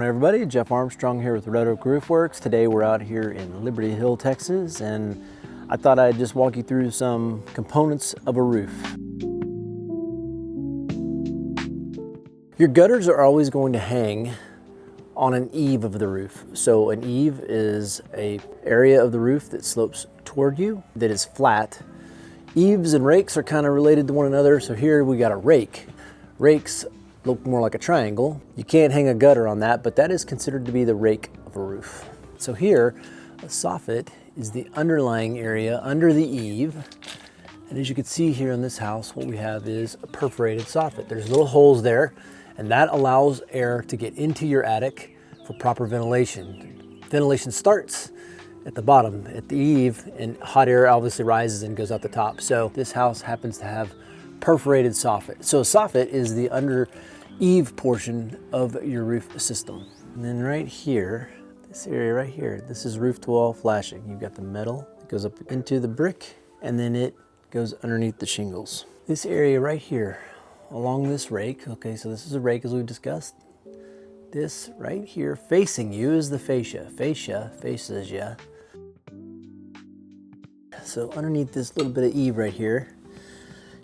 Hey everybody, Jeff Armstrong here with Red Oak Roofworks. Today we're out here in Liberty Hill, Texas, and I thought I'd just walk you through some components of a roof. Your gutters are always going to hang on an eave of the roof. So an eave is an area of the roof that slopes toward you, that is flat. Eaves and rakes are kind of related to one another. So here we got a rake. Rakes look more like a triangle. You can't hang a gutter on that, but that is considered to be the rake of a roof. So here, a soffit is the underlying area under the eave. And as you can see here in this house, what we have is a perforated soffit. There's little holes there, and that allows air to get into your attic for proper ventilation. Ventilation starts at the bottom, at the eave, and hot air obviously rises and goes out the top. So this house happens to have perforated soffit. So a soffit is the under eave portion of your roof system. And then right here, this area right here, this is roof to wall flashing. You've got the metal that goes up into the brick, and then it goes underneath the shingles. This area right here, along this rake, okay, so this is a rake as we've discussed. This right here facing you is the fascia. Fascia faces you. So underneath this little bit of eave right here,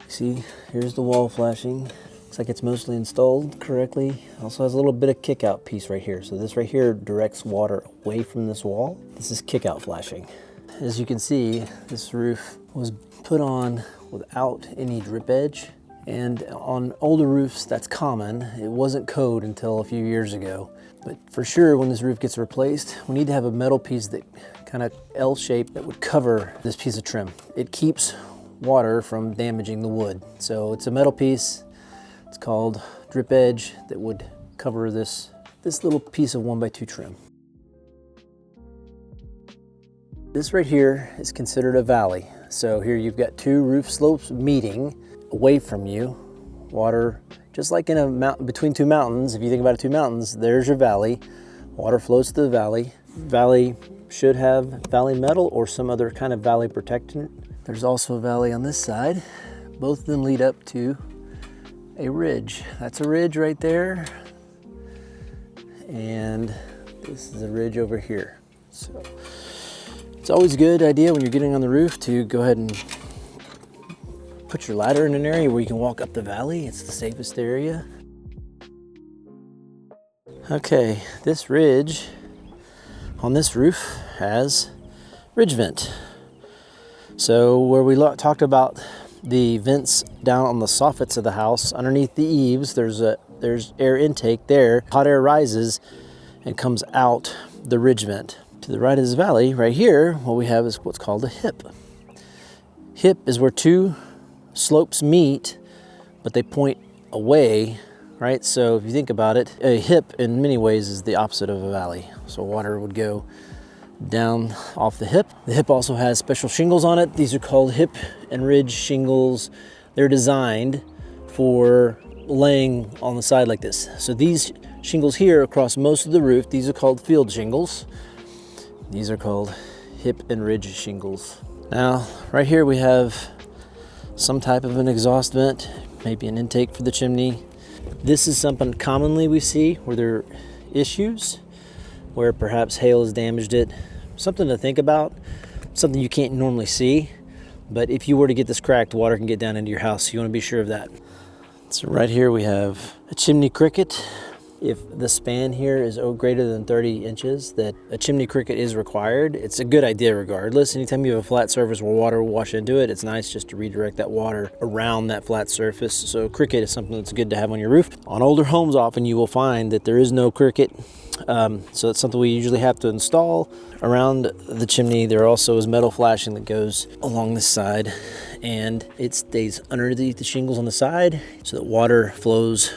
see, here's the wall flashing. Looks like it's mostly installed correctly. Also has a little bit of kick out piece right here. So this right here directs water away from this wall. This is kick out flashing. As you can see, this roof was put on without any drip edge. And on older roofs, that's common. It wasn't code until a few years ago. But for sure, when this roof gets replaced, we need to have a metal piece that kind of L-shaped that would cover this piece of trim. It keeps water from damaging the wood. So it's a metal piece. It's called drip edge that would cover this little piece of 1x2 trim. This right here is considered a valley. So here you've got two roof slopes meeting away from you. Water, just like in a mountain, between two mountains, if you think about it, two mountains, there's your valley. Water flows to the valley. Valley should have valley metal or some other kind of valley protectant. There's also a valley on this side. Both of them lead up to a ridge. That's a ridge right there. And this is a ridge over here. So it's always a good idea when you're getting on the roof to go ahead and put your ladder in an area where you can walk up the valley. It's the safest area. Okay, this ridge on this roof has ridge vent. So where we talked about the vents down on the soffits of the house, underneath the eaves, there's air intake there. Hot air rises and comes out the ridge vent. To the right of this valley, right here, what we have is what's called a hip. Hip is where two slopes meet, but they point away, right? So if you think about it, a hip in many ways is the opposite of a valley. So water would go down off the hip. The hip also has special shingles on it. These are called hip and ridge shingles. They're designed for laying on the side like this. So these shingles here across most of the roof, these are called field shingles. These are called hip and ridge shingles. Now, right here we have some type of an exhaust vent, maybe an intake for the chimney. This is something commonly we see where there are issues, where perhaps hail has damaged it. Something to think about, something you can't normally see, but if you were to get this cracked, water can get down into your house, so you want to be sure of that. So right here we have a chimney cricket. If the span here is greater than 30 inches, that a chimney cricket is required. It's a good idea regardless. Anytime you have a flat surface where water will wash into it, it's nice just to redirect that water around that flat surface. So cricket is something that's good to have on your roof. On older homes, often you will find that there is no cricket. So it's something we usually have to install. Around the chimney, there also is metal flashing that goes along this side, and it stays underneath the shingles on the side so that water flows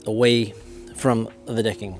away from the decking.